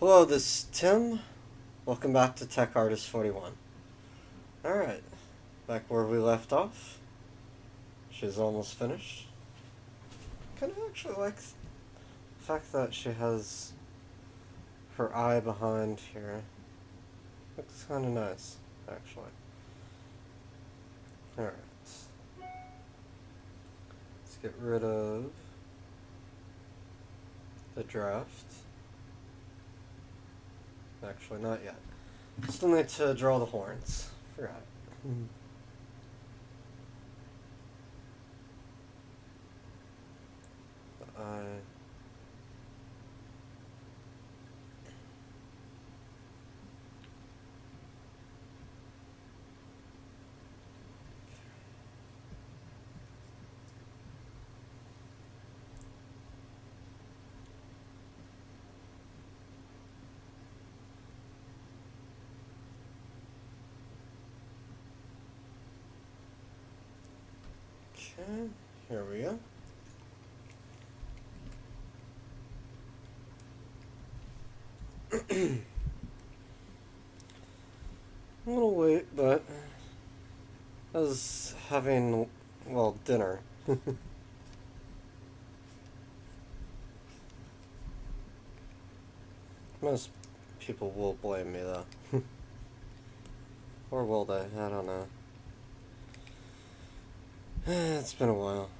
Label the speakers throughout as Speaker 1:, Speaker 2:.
Speaker 1: Hello, this is Tim. Welcome back to Tech Artist 41. Alright, back where we left off. She's almost finished. Kind of actually like the fact that she has her eye behind here. Looks kind of nice, actually. Alright. Let's get rid of the draft. Actually, not yet. Still need to draw the horns. Forgot it. The eye. Okay, here we go. A little late, but I was having, well, dinner. Most people will blame me, though. Or will they? I don't know. It's been a while.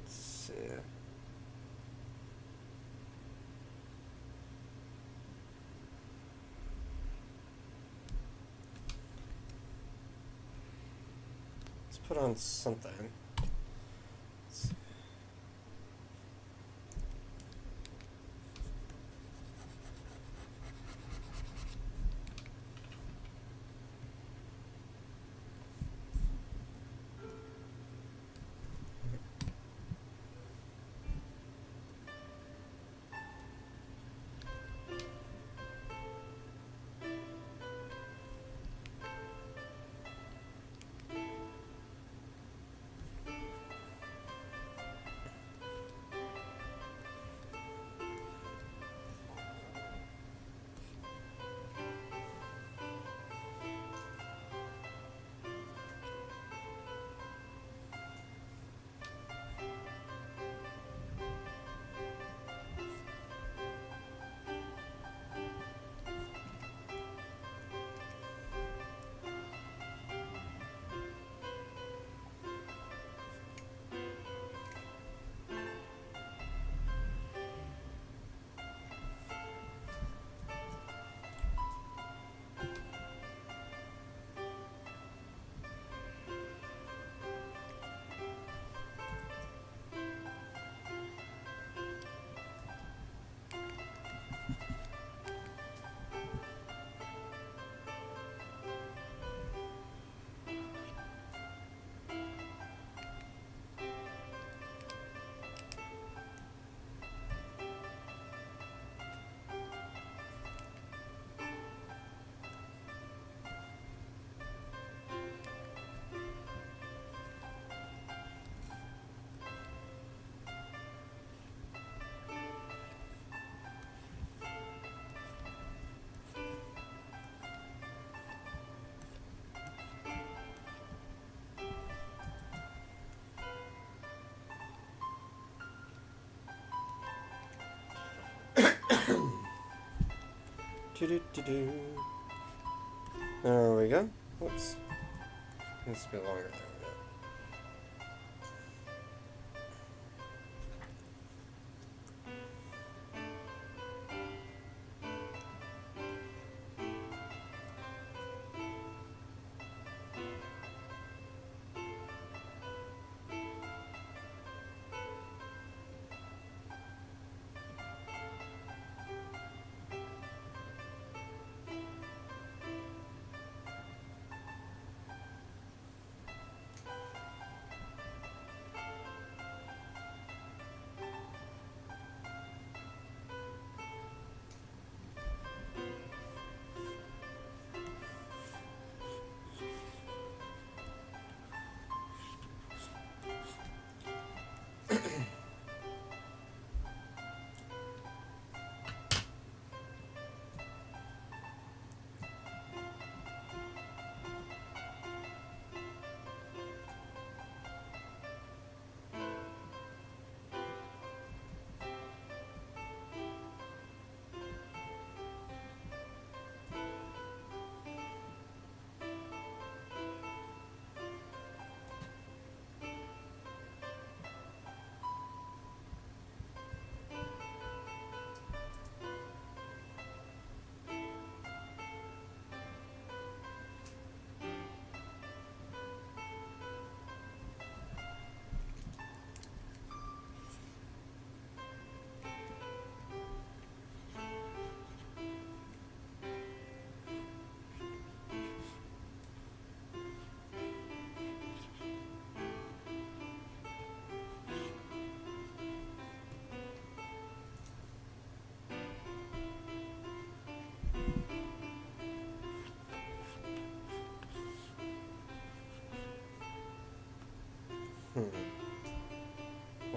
Speaker 1: Let's see. Let's put on something. Let's see. Do-do-do-do. There we go. Whoops. Needs to be longer. There we go.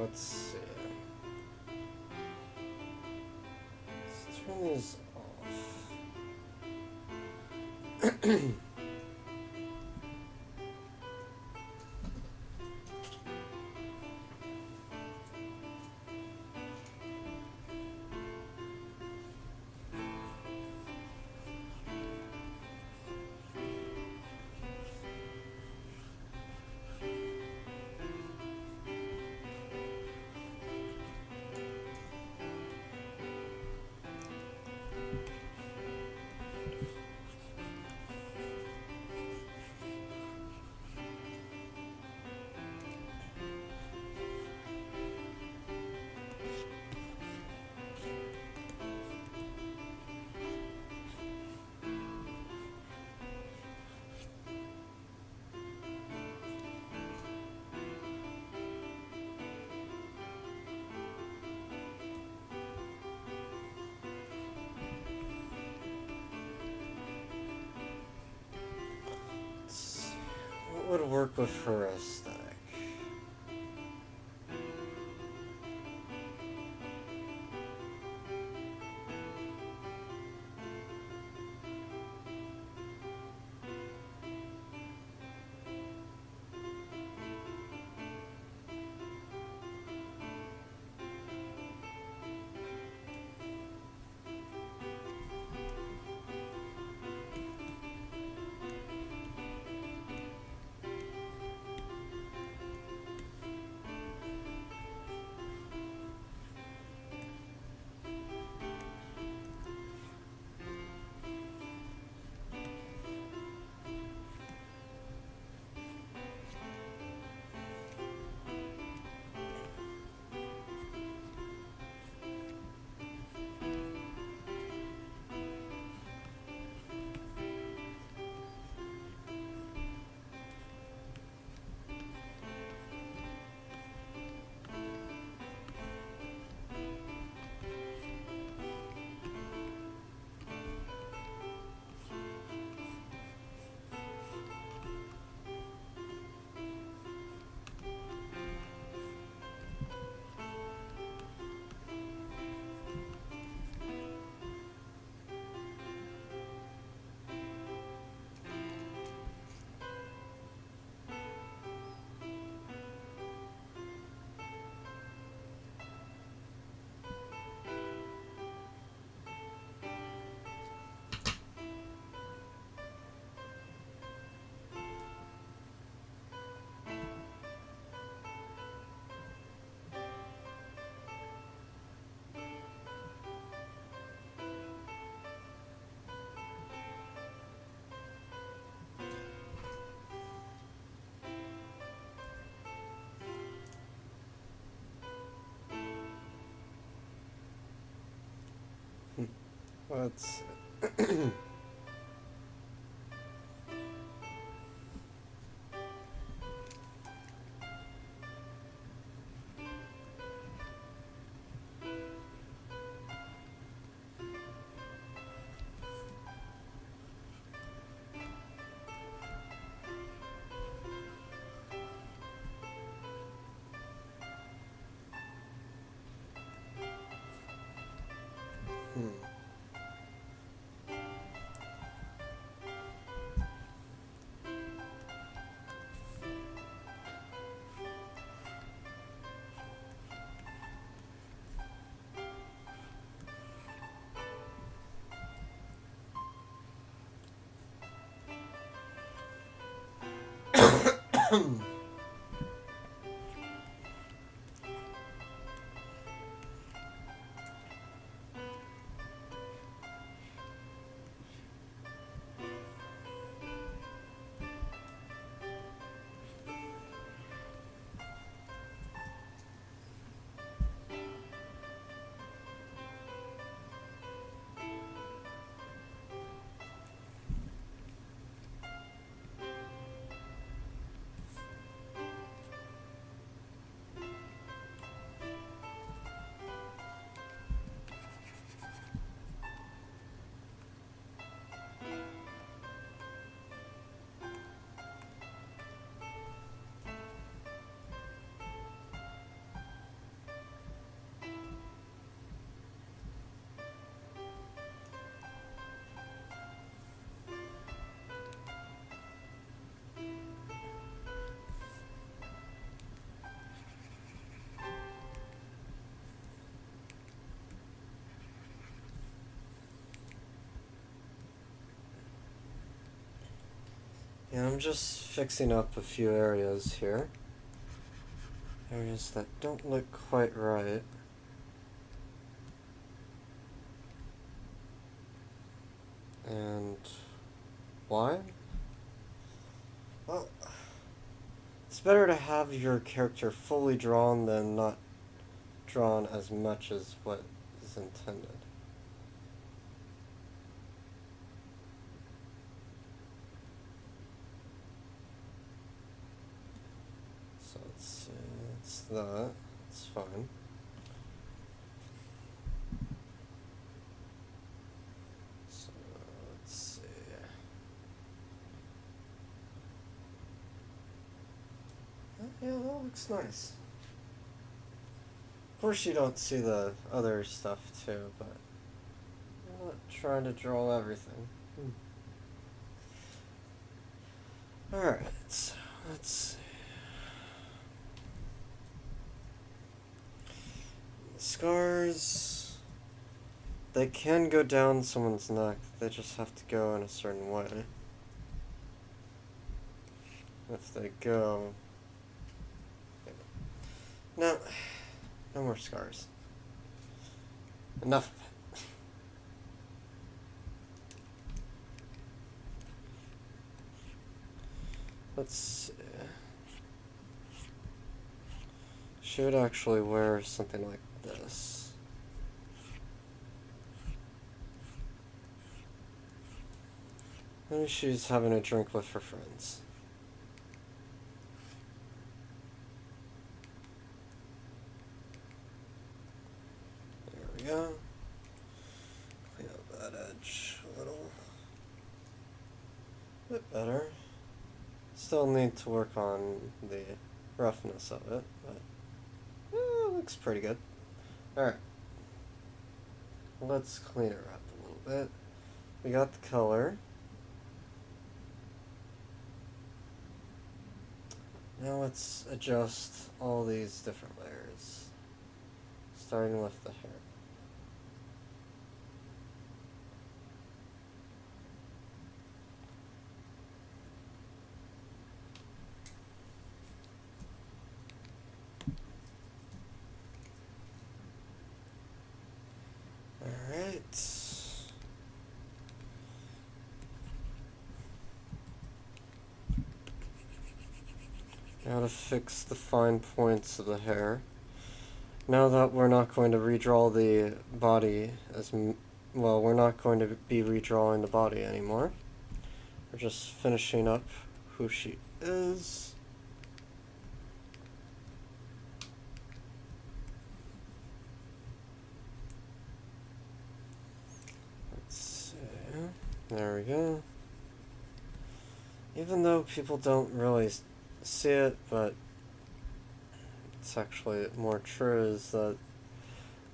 Speaker 1: let's see. Let's turn these off. What would work with her aesthetic? Let's And I'm just fixing up a few areas here. Areas that don't look quite right. And why? Well, it's better to have your character fully drawn than not drawn as much as what is intended. So let's see, it's that. It's fine. So let's see. Yeah, that looks nice. Of course you don't see the other stuff too, but I'm not trying to draw everything. Alright, so let's see. Scars, they can go down someone's neck, they just have to go in a certain way. If they go... No, no more scars. Enough of it. Let's see. Should actually wear something like this. Maybe she's having a drink with her friends. There we go. Clean up that edge a little bit better. Still need to work on the roughness of it, but it looks pretty good. Alright. Let's clean her up a little bit. We got the color. Now let's adjust all these different layers, starting with the hair. Alright. Now to fix the fine points of the hair. Now that we're not going to redraw the body as well, we're not going to be redrawing the body anymore. We're just finishing up who she is. Let's see. There we go. Even though people don't really see it, but it's actually more true, is that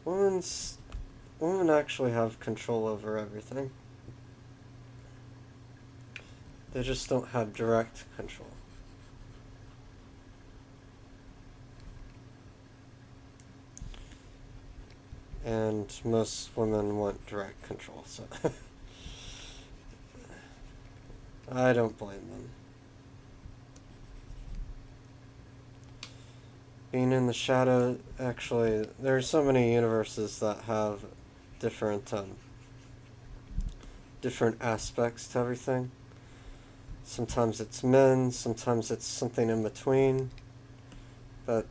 Speaker 1: women actually have control over everything. They just don't have direct control. And most women want direct control, so I don't blame them. Being in the shadow, actually, there are so many universes that have different aspects to everything. Sometimes it's men, sometimes it's something in between that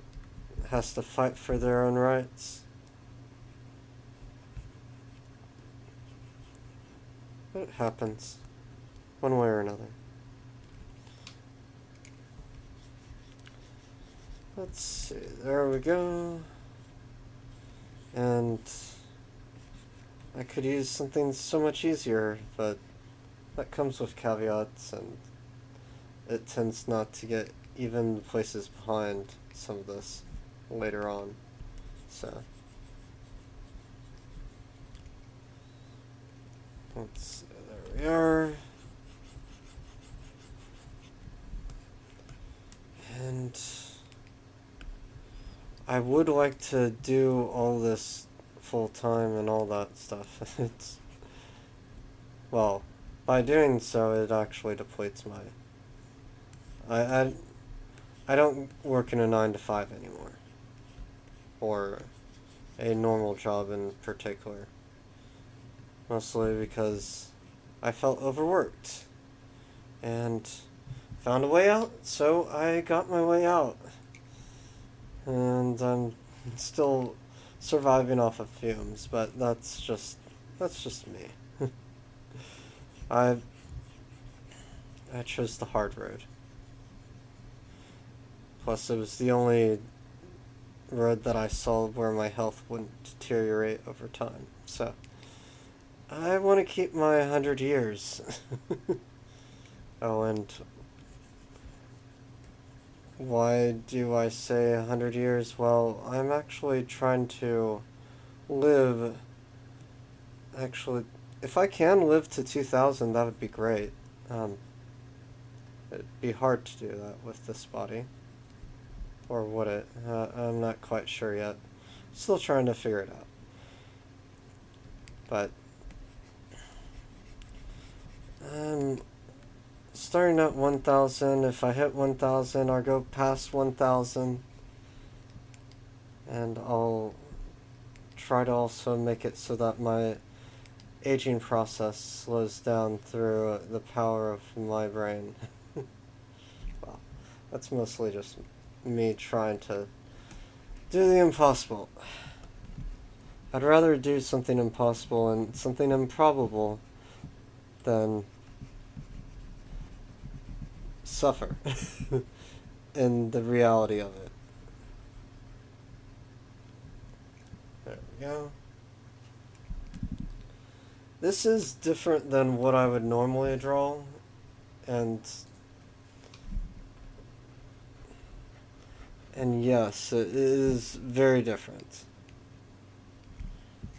Speaker 1: has to fight for their own rights. But it happens, one way or another. Let's see, there we go. And I could use something so much easier, but that comes with caveats, and it tends not to get even places behind some of this later on. So let's see, there we are. And I would like to do all this full time and all that stuff. Well, by doing so, it actually depletes my I, I, I don't work in a 9 to 5 anymore. Or a normal job in particular. Mostly because I felt overworked. And found a way out, so I got my way out. And I'm still surviving off of fumes, but that's just me. I I chose the hard road. Plus, it was the only road that I saw where my health wouldn't deteriorate over time. So, I want to keep my 100 years. Oh, and why do I say 100 years? Well, I'm actually trying to live. Actually, if I can live to 2000, that would be great. Um, it'd be hard to do that with this body. Or would it? I'm not quite sure yet. Still trying to figure it out. But I'm starting at 1000. If I hit 1000, I'll go past 1000. And I'll try to also make it so that my aging process slows down through the power of my brain. Well, that's mostly just me trying to do the impossible. I'd rather do something impossible and something improbable than suffer in the reality of it. There we go. This is different than what I would normally draw, and yes, it is very different.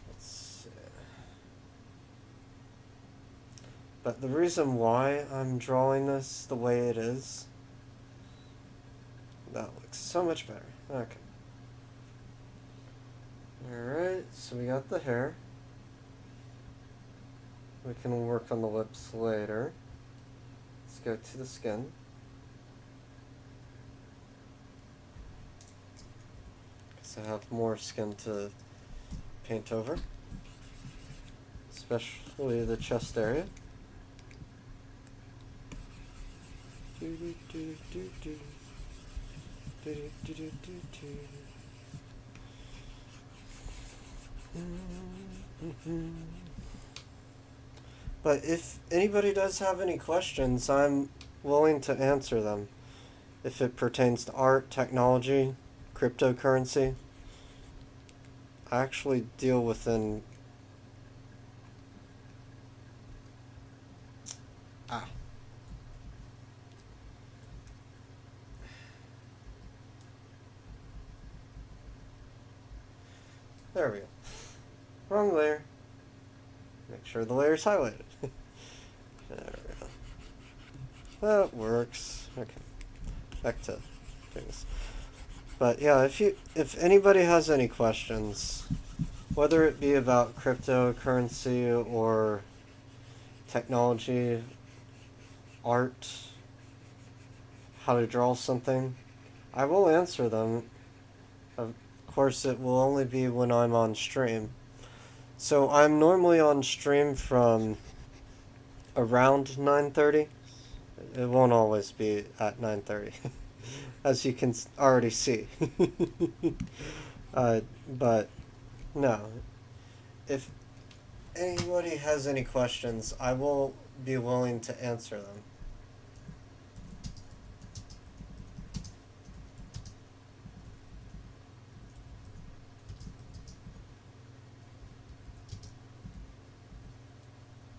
Speaker 1: Let's see. But the reason why I'm drawing this the way it is, that looks so much better. Okay. Alright, so we got the hair. We can work on the lips later. Let's go to the skin. Because I have more skin to paint over. Especially the chest area. But if anybody does have any questions, I'm willing to answer them. If it pertains to art, technology, cryptocurrency, I actually deal within... There we go. Wrong layer. Make sure the layer's highlighted. There we go. That works. Okay. Back to things. But yeah, if anybody has any questions, whether it be about cryptocurrency or technology, art, how to draw something, I will answer them. Of course, it will only be when I'm on stream. So I'm normally on stream from around 9:30. It won't always be at 9:30, as you can already see. But no, if anybody has any questions, I will be willing to answer them.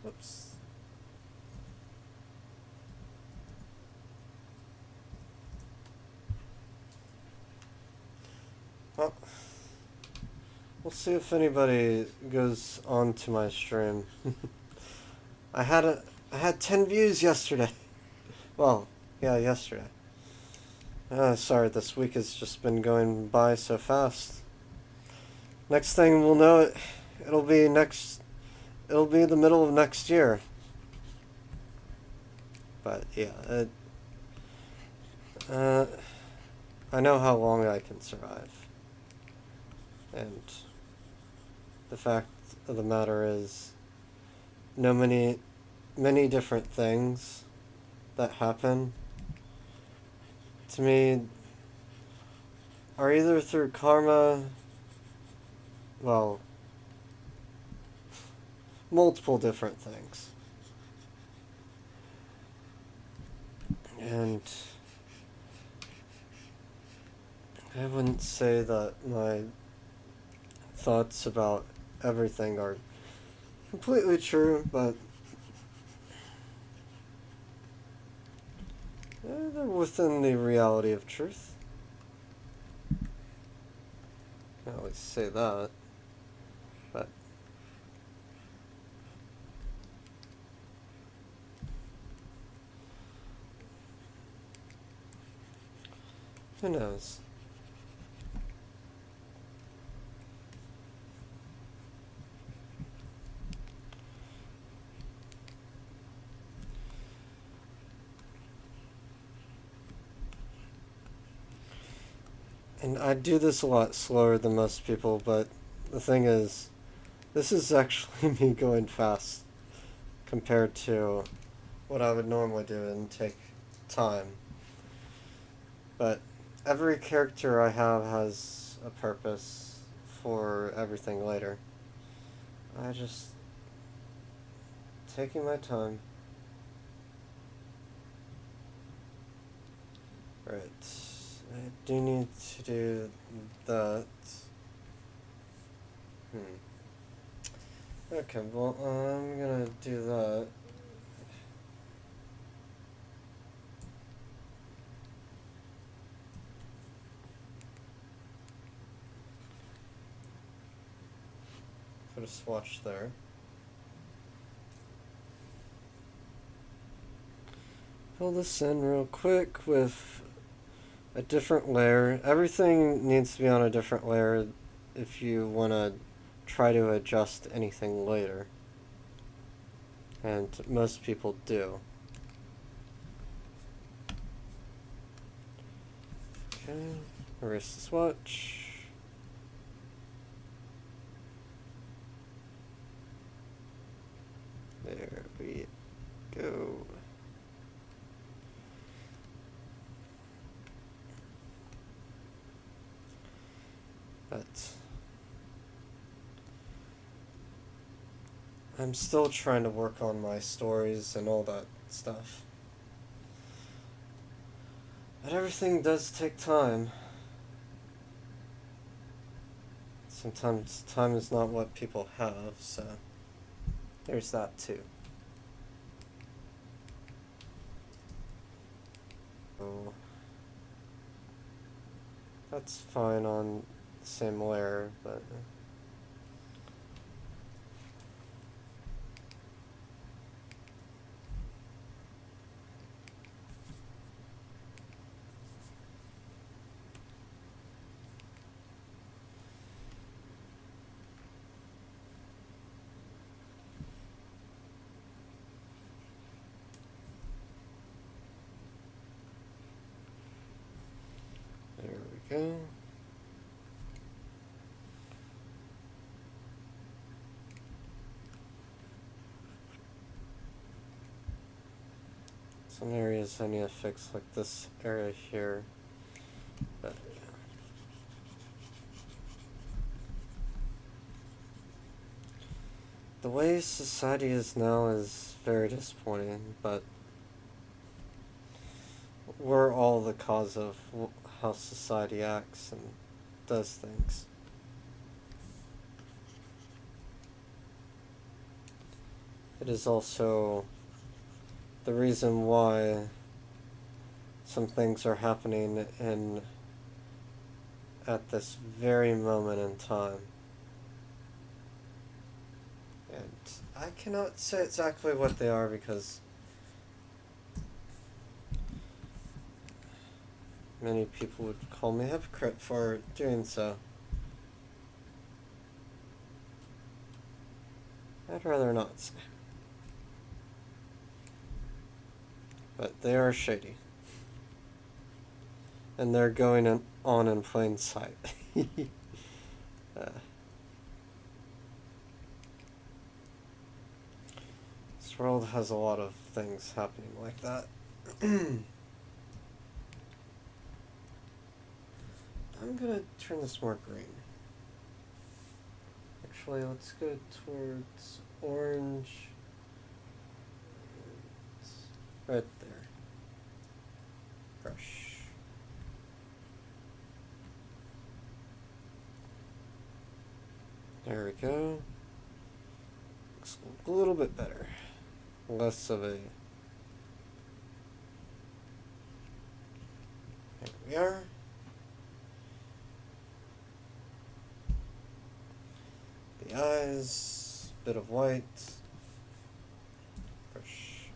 Speaker 1: Oops. Well, we'll see if anybody goes on to my stream. I had 10 views yesterday. Well, yeah, yesterday. Sorry, this week has just been going by so fast. Next thing we'll know, it'll be the middle of next year. But yeah, I know how long I can survive. And the fact of the matter is, many different things that happen to me are either through karma, well, multiple different things. And I wouldn't say that my thoughts about everything are completely true, but they're within the reality of truth. I can always say that, but who knows? And I do this a lot slower than most people, but the thing is, this is actually me going fast compared to what I would normally do and take time. But every character I have has a purpose for everything later. I just taking my time. Right. I do need to do that. Okay, well, I'm gonna do that. Put a swatch there. Fill this in real quick with a different layer. Everything needs to be on a different layer if you want to try to adjust anything later. And most people do. Okay, erase the swatch. There we go. But I'm still trying to work on my stories and all that stuff. But everything does take time. Sometimes time is not what people have, so there's that too. So that's fine on the same layer, but there we go. Some areas I need to fix, like this area here, but the way society is now is very disappointing, but we're all the cause of how society acts and does things. It is also the reason why some things are happening at this very moment in time. And I cannot say exactly what they are because many people would call me a hypocrite for doing so. I'd rather not say. But they are shady. and they're going on in plain sight. This world has a lot of things happening like that. I'm gonna turn this more green. Actually, let's go towards orange. Right there. Brush. There we go. Looks a little bit better. Less of a... There we are. The eyes, bit of white. Brush.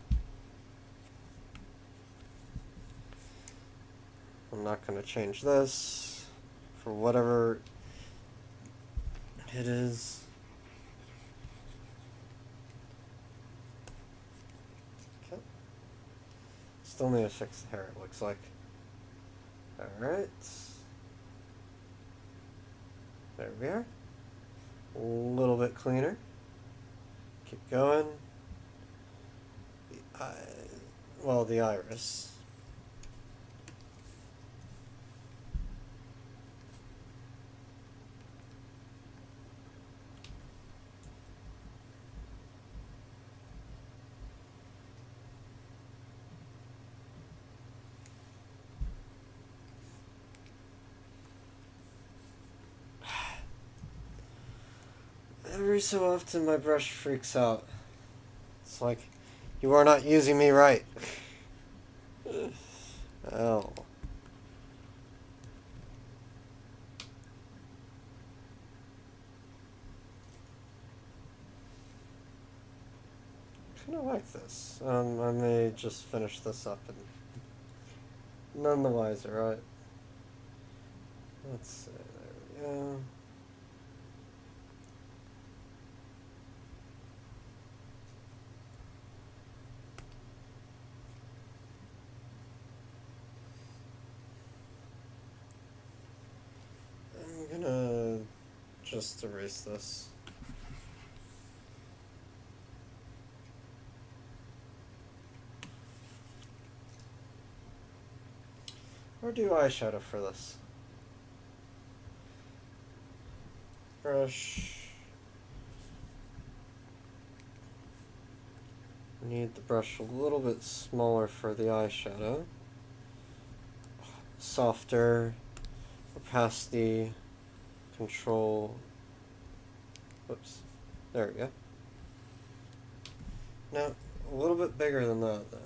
Speaker 1: I'm not going to change this for whatever it is. Okay. Still need to fix the hair, it looks like. Alright. There we are. A little bit cleaner. Keep going. The eye, well, the iris. Every so often my brush freaks out. It's like, you are not using me right. Oh. I kind of like this. I may just finish this up and none the wiser, right? Let's see, there we go. I'm gonna just erase this. Or do eyeshadow for this. Brush. Need the brush a little bit smaller for the eyeshadow. Softer. Opacity. Control. Whoops. There we go. Now, a little bit bigger than that, though.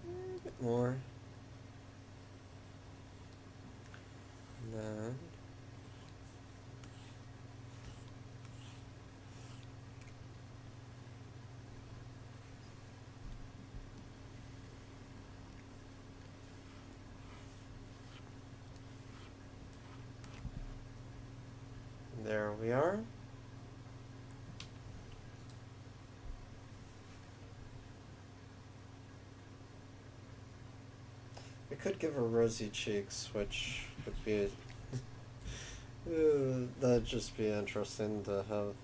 Speaker 1: A bit more. And then... there we are. I could give her rosy cheeks, which would be... that'd just be interesting to have.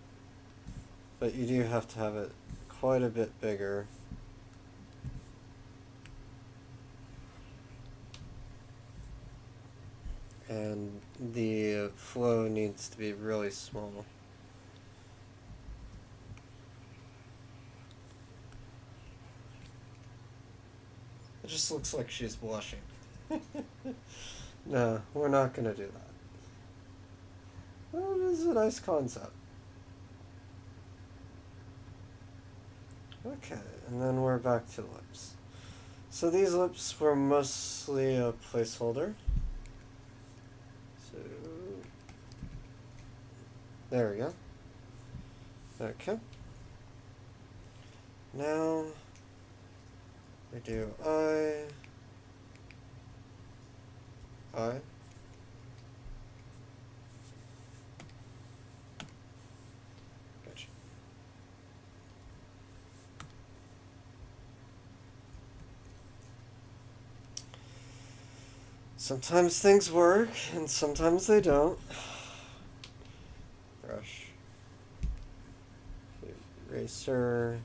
Speaker 1: But you do have to have it quite a bit bigger. And the flow needs to be really small. It just looks like she's blushing. No, we're not going to do that. Well, it is a nice concept. Okay, and then we're back to lips. So these lips were mostly a placeholder. So, there we go. Okay. Now, we do eye. Gotcha. Sometimes things work, and sometimes they don't. Brush. Eraser.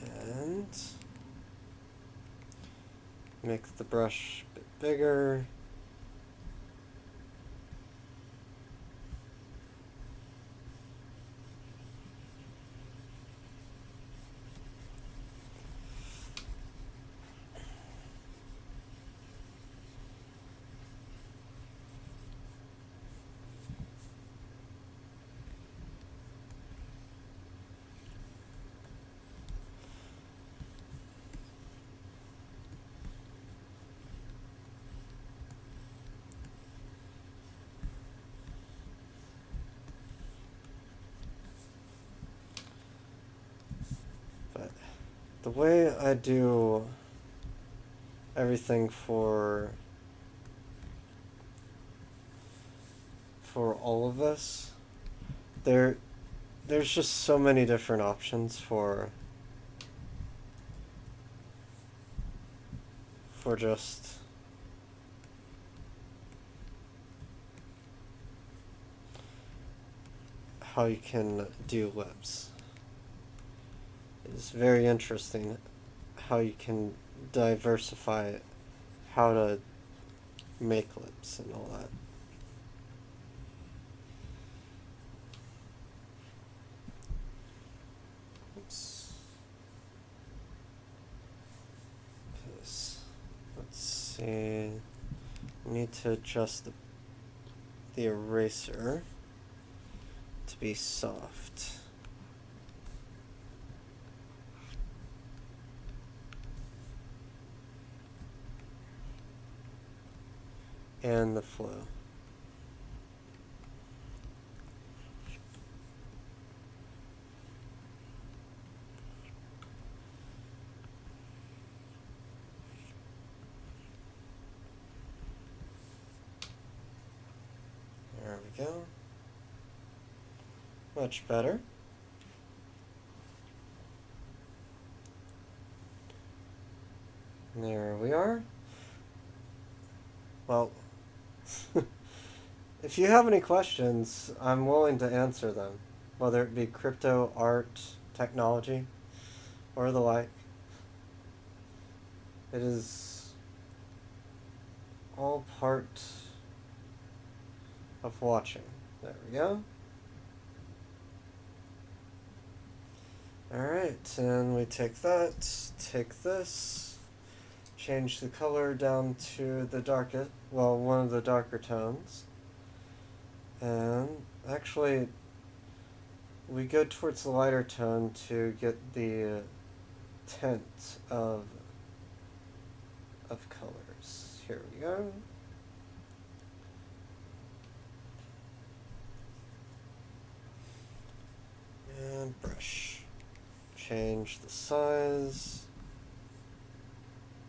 Speaker 1: And make the brush a bit bigger. But the way I do everything for all of this, there's just so many different options for just how you can do lips. It's very interesting how you can diversify how to make lips and all that. Oops. Let's see. We need to adjust the eraser to be soft. And the flow. There we go. Much better. There we are. Well, if you have any questions, I'm willing to answer them, whether it be crypto, art, technology, or the like. It is all part of watching. There we go. Alright, and we take that, take this, change the color down to the darkest, well, one of the darker tones. And actually, we go towards the lighter tone to get the tint of colors. Here we go. And brush. Change the size.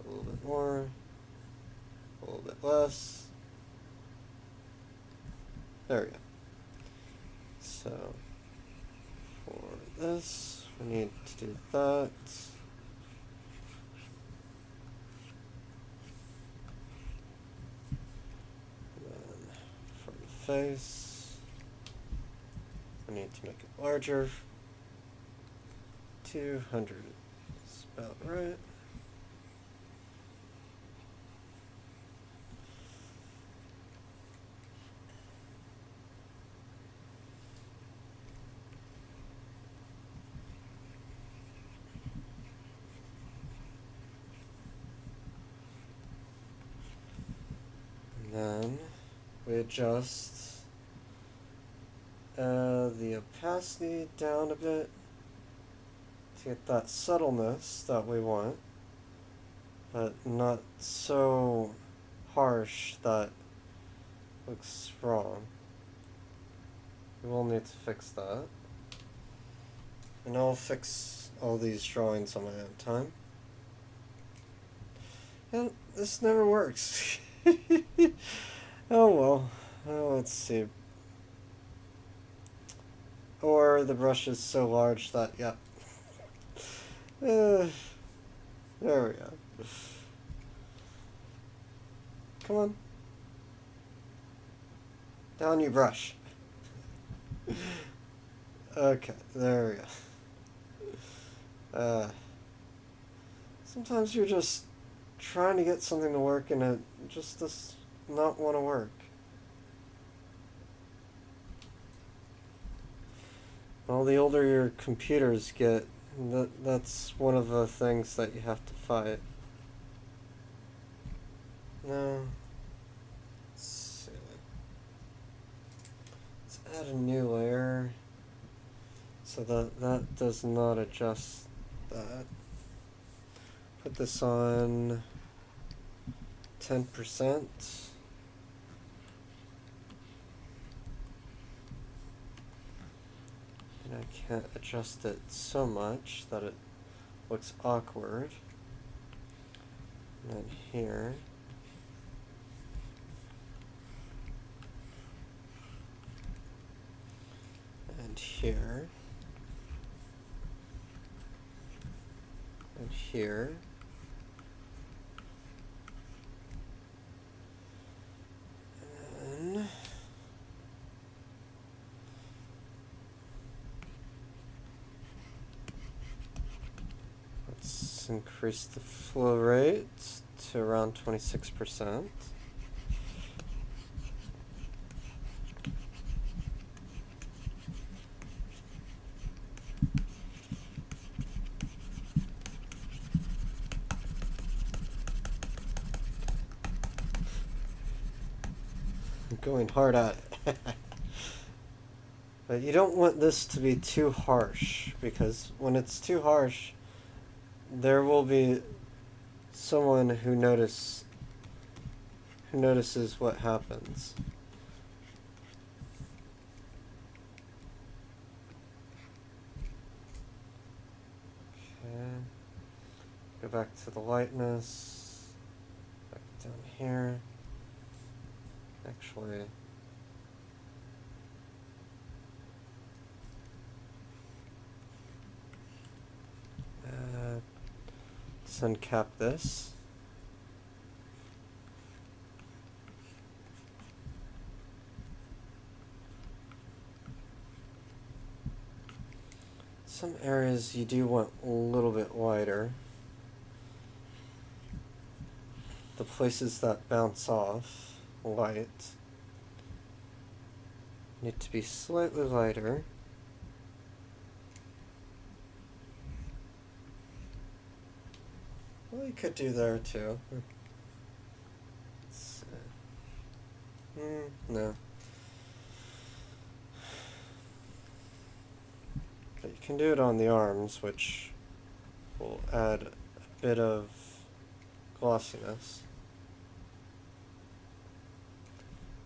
Speaker 1: A little bit more. A little bit less. There we go. So, for this, we need to do that. And then for the face, we need to make it larger. 200 is about right. Then we adjust the opacity down a bit to get that subtleness that we want, but not so harsh that looks wrong. We will need to fix that. And I'll fix all these drawings on my own time. And this never works. Oh well. Let's see. Or the brush is so large that, yeah. There we go. Come on. Down you brush. Okay, there we go. Sometimes you're just trying to get something to work and it just does not want to work. Well, the older your computers get, that's one of the things that you have to fight. No. Let's see. Let's add a new layer so that does not adjust that. Put this on 10%. And I can't adjust it so much that it looks awkward. And then here. And here. And here. And then let's increase the flow rate to around 26%. I'm going hard at it. But you don't want this to be too harsh, because when it's too harsh, there will be someone who notices what happens. Okay. Go back to the lightness. Back down here. Actually, let's uncap this. Some areas you do want a little bit wider. The places that bounce off light need to be slightly lighter. Well, you could do there too. No. But you can do it on the arms, which will add a bit of glossiness.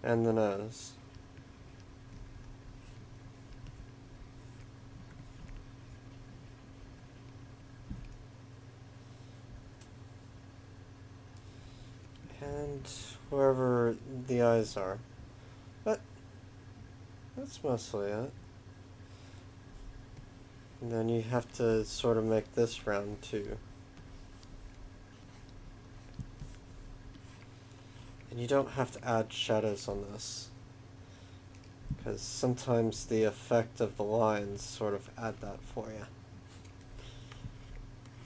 Speaker 1: And the nose. And wherever the eyes are. But that's mostly it. And then you have to sort of make this round too. And you don't have to add shadows on this, because sometimes the effect of the lines sort of add that for you.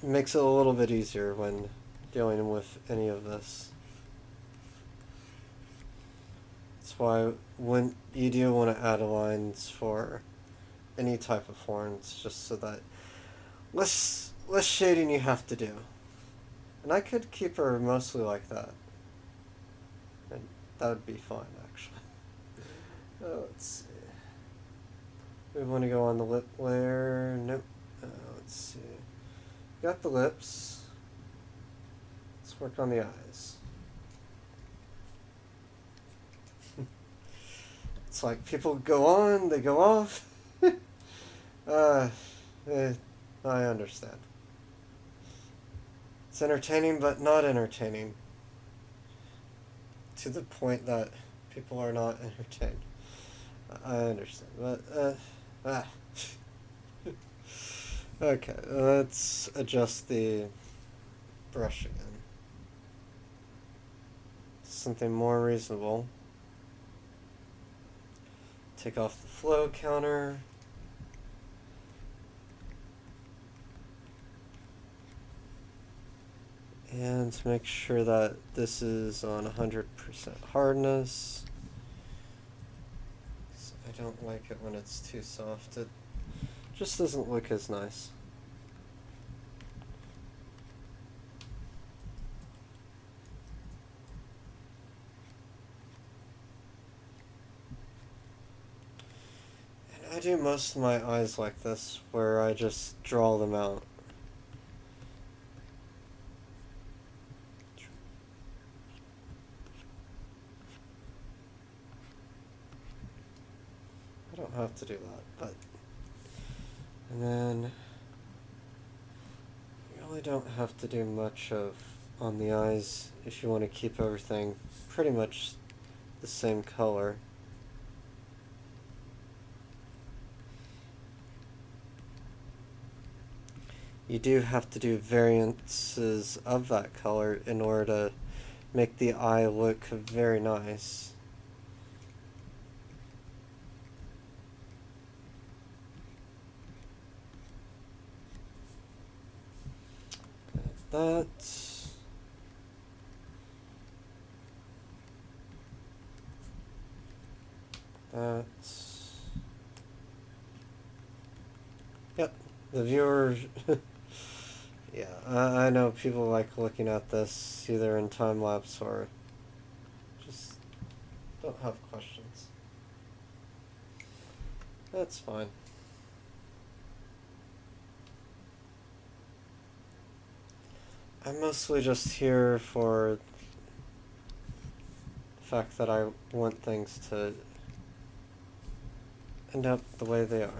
Speaker 1: It makes it a little bit easier when dealing with any of this. That's why when you do want to add lines for any type of horns, just so that less shading you have to do. And I could keep her mostly like that. And that would be fine, actually. Let's see. We want to go on the lip layer. Nope. Let's see. Got the lips. Let's work on the eyes. It's like people go on, they go off. I understand. It's entertaining, but not entertaining. To the point that people are not entertained. I understand, but okay, let's adjust the brush again. Something more reasonable. Take off the flow counter. And make sure that this is on 100% hardness. I don't like it when it's too soft. It just doesn't look as nice. And I do most of my eyes like this, where I just draw them out. I don't have to do that, but... And then... You really don't have to do much on the eyes if you want to keep everything pretty much the same color. You do have to do variances of that color in order to make the eye look very nice. That. Yep, the viewer. Yeah, I know people like looking at this either in time lapse or just don't have questions. That's fine. I'm mostly just here for the fact that I want things to end up the way they are.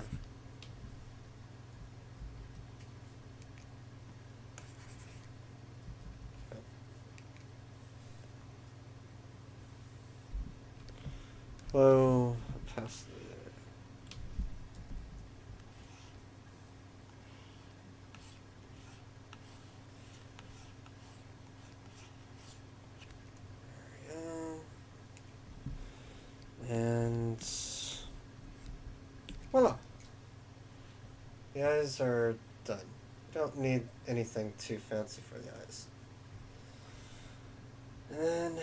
Speaker 1: Flow opacity there. And voila! The eyes are done. Don't need anything too fancy for the eyes. And then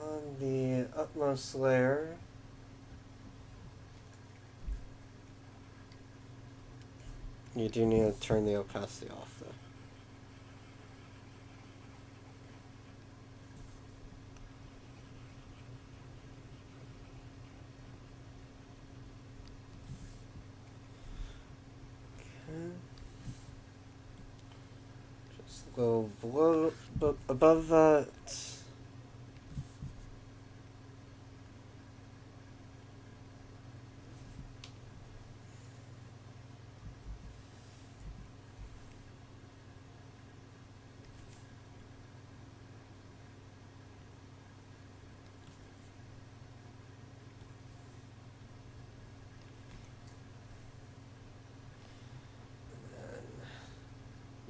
Speaker 1: on the utmost layer, you do need to turn the opacity off though. Just go below, above that.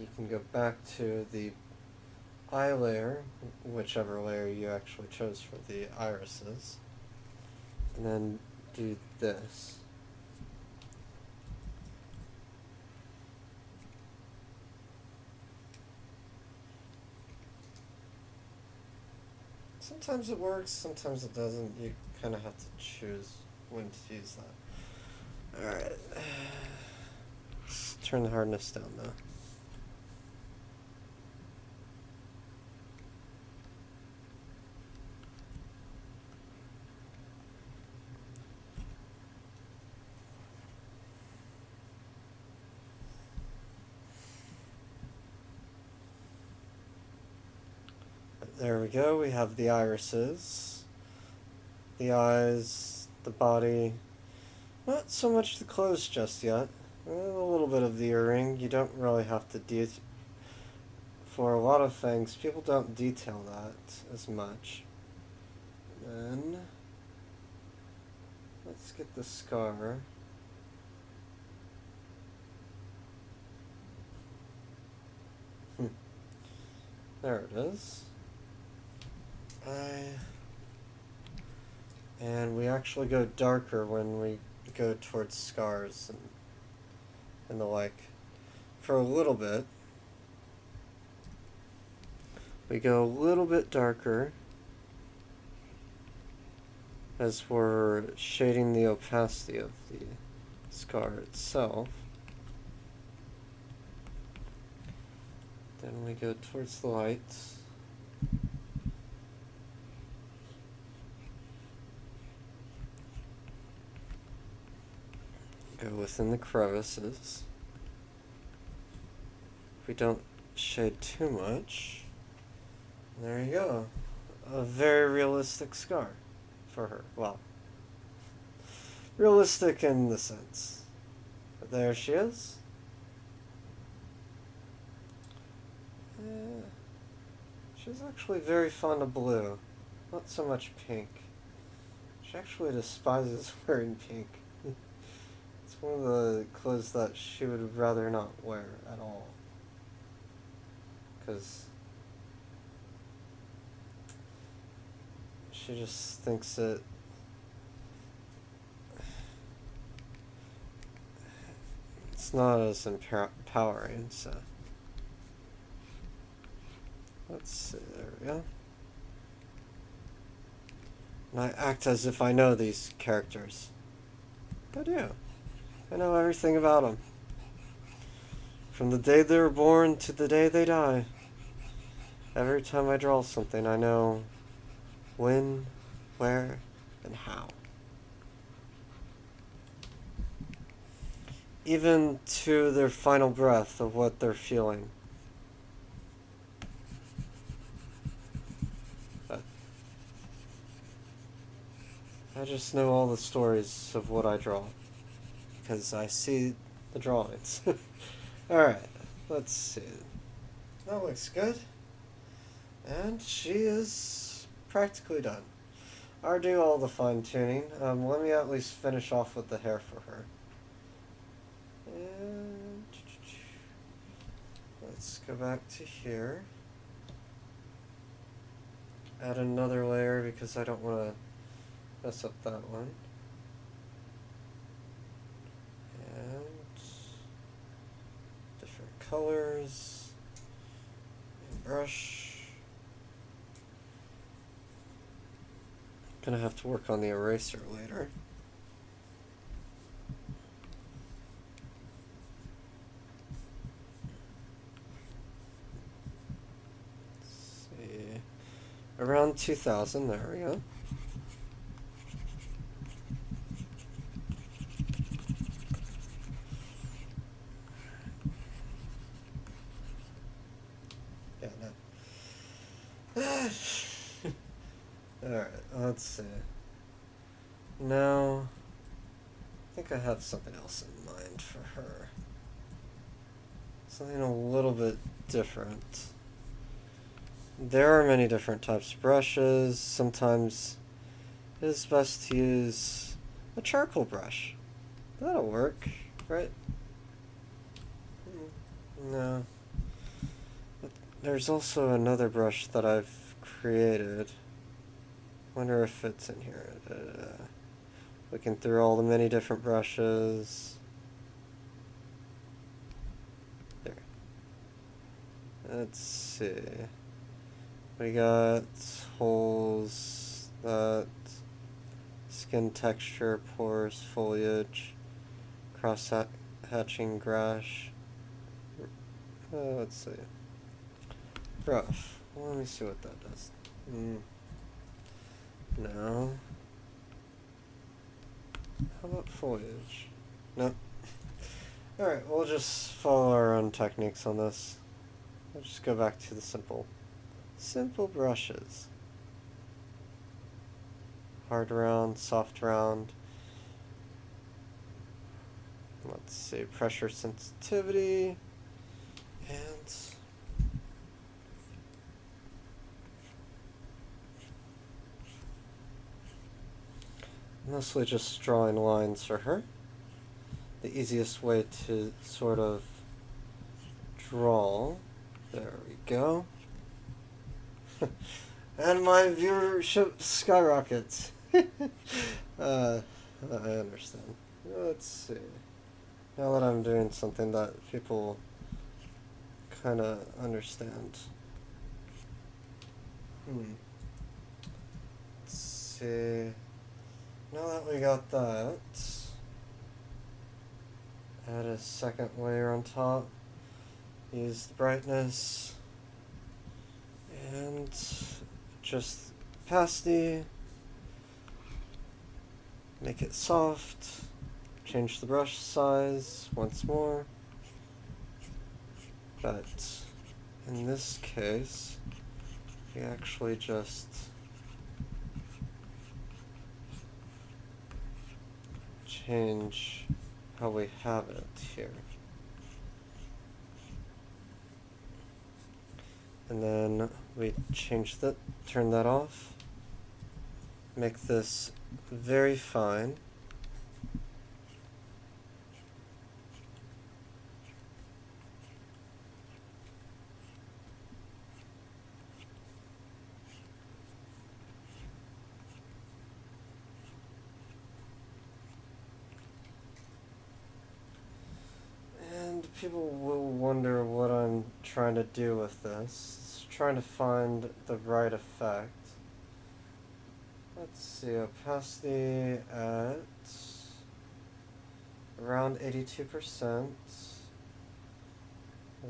Speaker 1: You can go back to the eye layer, whichever layer you actually chose for the irises, and then do this. Sometimes it works, sometimes it doesn't. You kind of have to choose when to use that. Alright. Let's turn the hardness down now. There we go, we have the irises, the eyes, the body, not so much the clothes just yet, a little bit of the earring. You don't really have to for a lot of things, people don't detail that as much. And then, let's get the scar. There it is. And we actually go darker when we go towards scars and the like. For a little bit, we go a little bit darker as we're shading the opacity of the scar itself. Then we go towards the lights. Go within the crevices. If we don't shade too much, there you go. A very realistic scar for her. Well, realistic in the sense. But there she is. Yeah. She's actually very fond of blue. Not so much pink. She actually despises wearing pink. It's one of the clothes that she would rather not wear at all. Because she just thinks it's not as empowering, so. Let's see, there we go. And I act as if I know these characters. I do. I know everything about them. From the day they were born to the day they die. Every time I draw something, I know when, where, and how. Even to their final breath of what they're feeling. I just know all the stories of what I draw. Because I see the drawings. Alright, let's see. That looks good. And she is practically done. I'll do all the fine tuning. Let me at least finish off with the hair for her. And let's go back to here. Add another layer because I don't want to mess up that one. And different colors. And brush. Gonna have to work on the eraser later. Let's see. Around 2000, there we go. Yeah, no. Alright, let's see. Now, I think I have something else in mind for her. Something a little bit different. There are many different types of brushes. Sometimes it is best to use a charcoal brush. That'll work, right? No. But there's also another brush that I've created. Wonder if it's in here. Looking through all the many different brushes. There. Let's see. We got holes, that, skin texture, pores, foliage, cross-hatching grass. Let's see. Rough. Well, let me see what that does. No. How about foliage? Nope. Alright, we'll just follow our own techniques on this. We'll just go back to the simple brushes. Hard round, soft round. Let's see, pressure sensitivity. And mostly just drawing lines for her. The easiest way to sort of draw. There we go. And my viewership skyrockets. I understand. Let's see. Now that I'm doing something that people kind of understand. Let's see. Now that we got that, add a second layer on top. Use the brightness and just opacity. Make it soft. Change the brush size once more. But in this case, we actually just change how we have it here. And then we turn that off, make this very fine. And people will wonder what I'm trying to do with this. It's trying to find the right effect. Let's see, opacity at around 82%.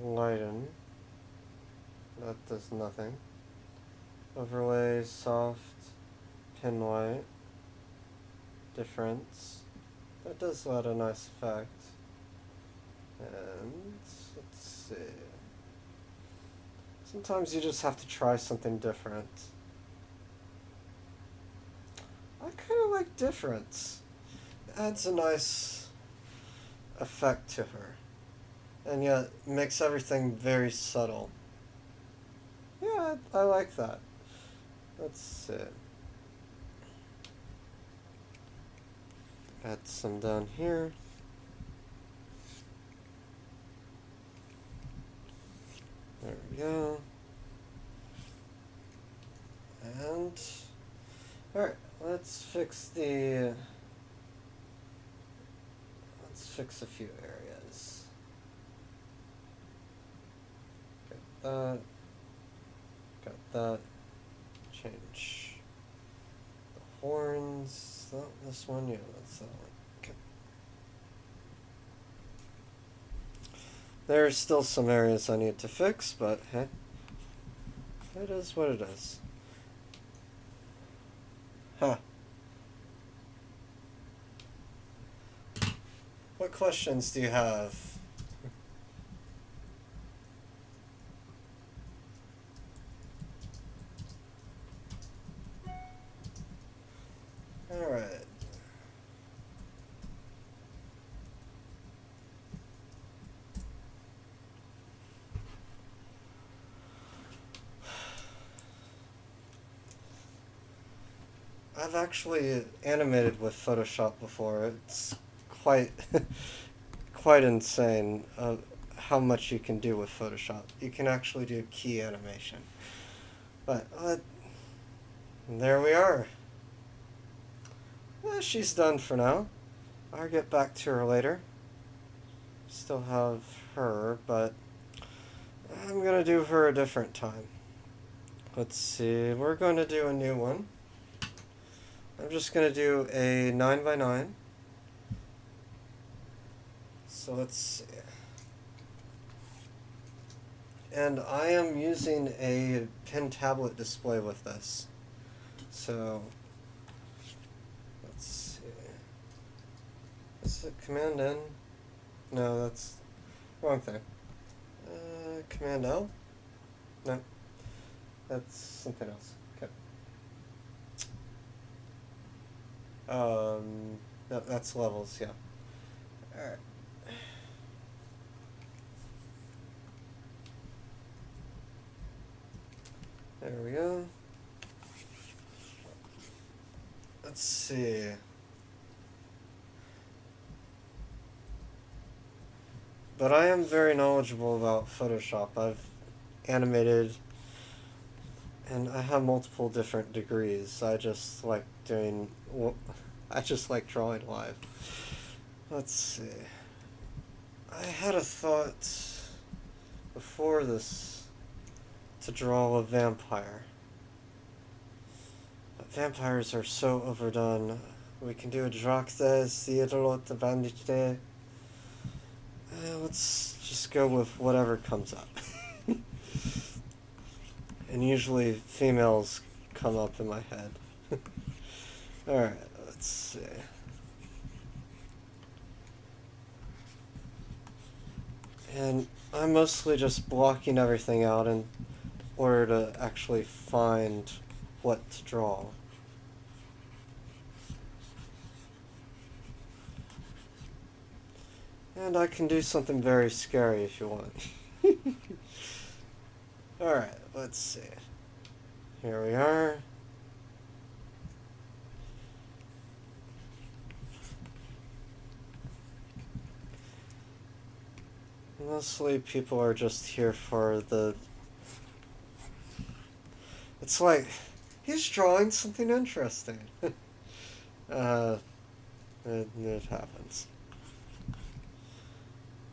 Speaker 1: Lighten. That does nothing. Overlay, soft, pin white. Difference. That does add a nice effect. And let's see. Sometimes you just have to try something different. I kind of like difference. It adds a nice effect to her. And yet makes everything very subtle. Yeah, I like that. Let's see. Add some down here. There we go. And alright, let's fix a few areas. Got that. Change the horns. Not this one, yeah, that's that one. Okay. There's still some areas I need to fix, but hey, it is what it is. Huh. What questions do you have? Alright. I've actually animated with Photoshop before. It's quite quite insane how much you can do with Photoshop. You can actually do key animation. But there we are. She's done for now. I'll get back to her later. Still have her, but I'm gonna do her a different time. Let's see, we're going to do a new one. I'm just going to do a 9x9. So let's see. And I am using a pen tablet display with this. So let's see. Is it Command N? No, that's wrong thing. Command L? No. That's something else. Okay. That's levels, yeah. Alright. There we go. Let's see. But I am very knowledgeable about Photoshop. I've animated And I have multiple different degrees. I just like doing. Well, I just like drawing live. Let's see. I had a thought before this to draw a vampire. But vampires are so overdone. We can do a Draxes, Theodorot, Vandite. Let's just go with whatever comes up. And usually females come up in my head. Alright, let's see. And I'm mostly just blocking everything out in order to actually find what to draw. And I can do something very scary if you want. Alright, let's see. Here we are. Mostly people are just here for the... It's like, he's drawing something interesting. It happens.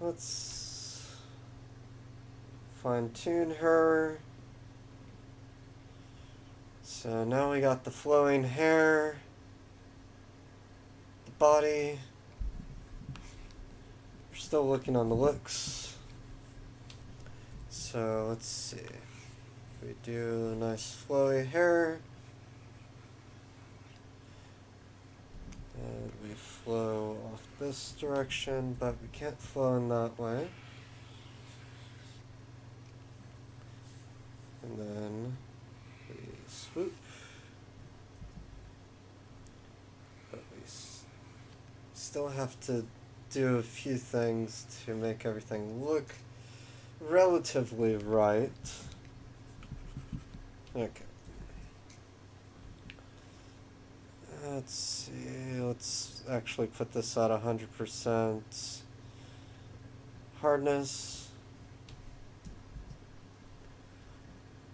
Speaker 1: Let's fine-tune her. So now we got the flowing hair, the body. We're still looking on the looks. So let's see. We do a nice flowy hair. And we flow off this direction, but we can't flow in that way. And then we swoop. But we still have to do a few things to make everything look relatively right. Okay. Let's see, let's actually put this at 100% hardness.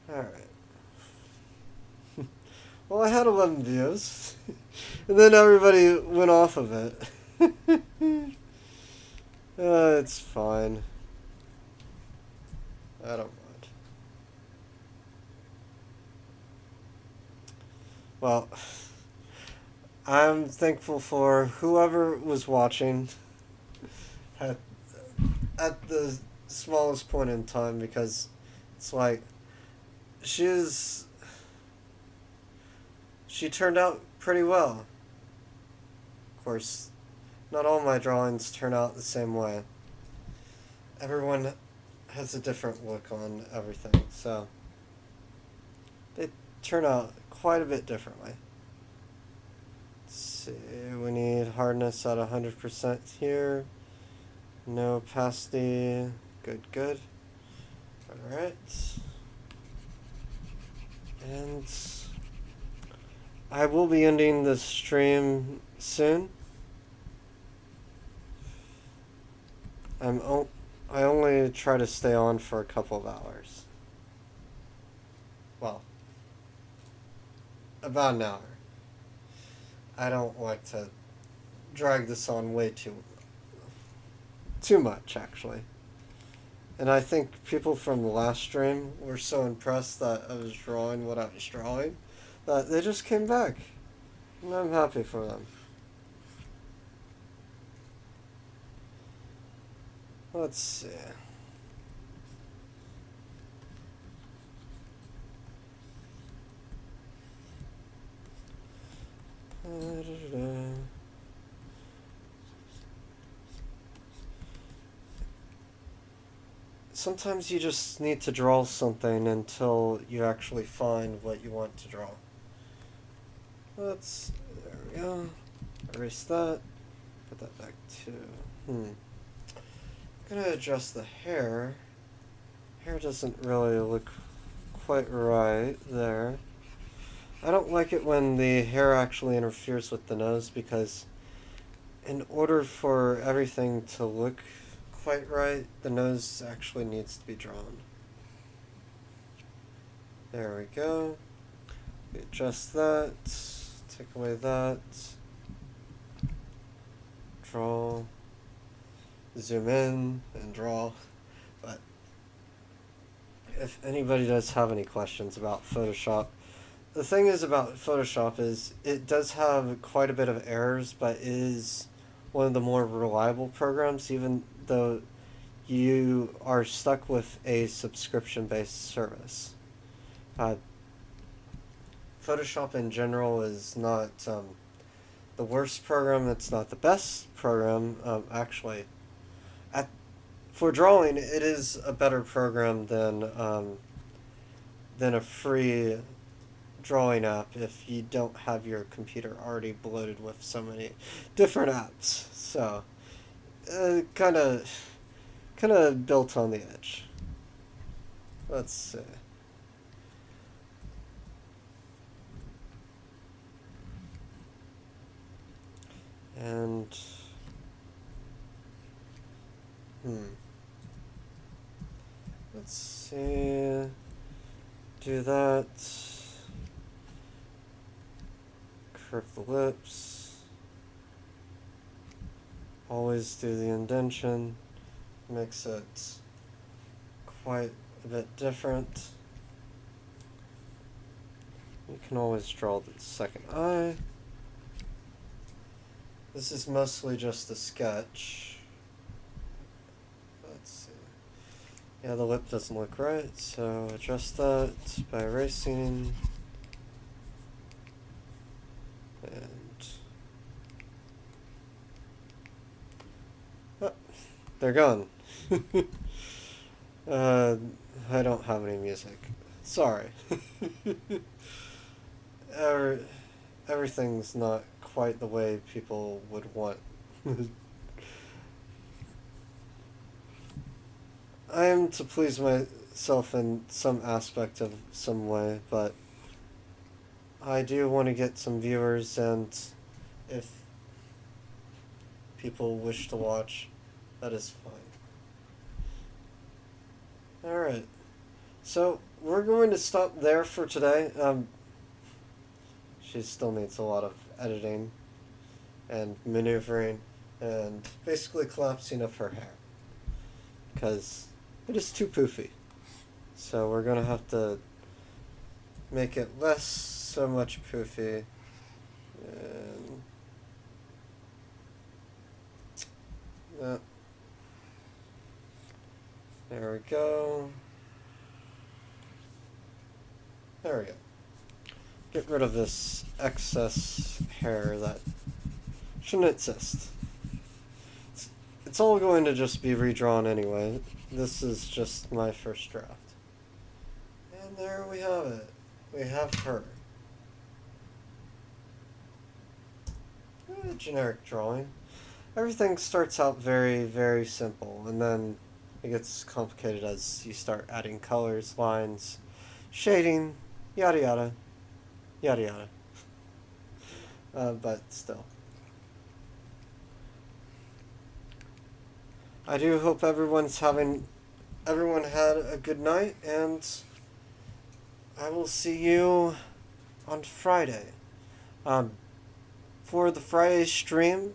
Speaker 1: Alright. Well, I had 11 views, and then everybody went off of it. It's fine. I don't mind. Well, I'm thankful for whoever was watching at the smallest point in time, because it's like she turned out pretty well. Of course, not all my drawings turn out the same way. Everyone has a different look on everything, so they turn out quite a bit differently. Let's see, we need hardness at 100% here. No opacity. Good, good. Alright. And I will be ending the stream soon. I only try to stay on for a couple of hours. Well, about an hour. I don't like to drag this on way too much, actually. And I think people from the last stream were so impressed that I was drawing what I was drawing that they just came back. And I'm happy for them. Let's see. Sometimes you just need to draw something until you actually find what you want to draw. There we go. Erase that. Put that back too. I'm gonna adjust the hair. Hair doesn't really look quite right there. I don't like it when the hair actually interferes with the nose, because in order for everything to look quite right, the nose actually needs to be drawn. There we go. Adjust that. Take away that. Draw. Zoom in and draw. But if anybody does have any questions about Photoshop, the thing is about Photoshop is it does have quite a bit of errors, but it is one of the more reliable programs, even though you are stuck with a subscription-based service. Photoshop in general is not the worst program. It's not the best program. Actually, for drawing, it is a better program than a free drawing app if you don't have your computer already bloated with so many different apps. So, kind of built on the edge. Let's see. And let's see. Do that. Curve the lips. Always do the indentation. Makes it quite a bit different. You can always draw the second eye. This is mostly just a sketch. Let's see. Yeah, the lip doesn't look right, so adjust that by erasing. And oh, they're gone. I don't have any music. Sorry. Everything's not quite the way people would want. I am to please myself in some aspect of some way, but I do want to get some viewers, and if people wish to watch, that is fine. Alright, so we're going to stop there for today. She still needs a lot of editing and maneuvering and basically collapsing of her hair because it is too poofy. So we're going to have to make it less so much poofy. And there we go. There we go. Get rid of this excess hair that shouldn't exist. It's all going to just be redrawn anyway. This is just my first draft. And there we have it. We have her. A generic drawing. Everything starts out very, very simple, and then it gets complicated as you start adding colors, lines, shading, yada yada. Yada yada. But still. I do hope everyone had a good night, and I will see you on Friday. For the Friday stream,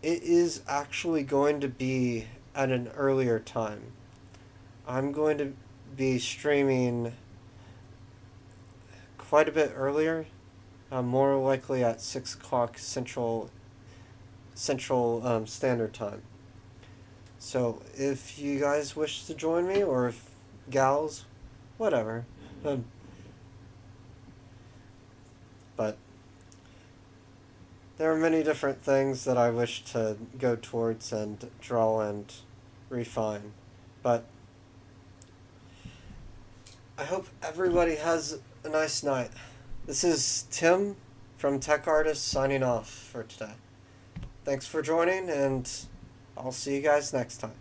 Speaker 1: it is actually going to be at an earlier time. I'm going to be streaming quite a bit earlier, more likely at 6 o'clock Central Standard Time. So if you guys wish to join me, or if gals, whatever. But there are many different things that I wish to go towards and draw and refine. But I hope everybody has a nice night. This is Tim from Tech Artist signing off for today. Thanks for joining, and I'll see you guys next time.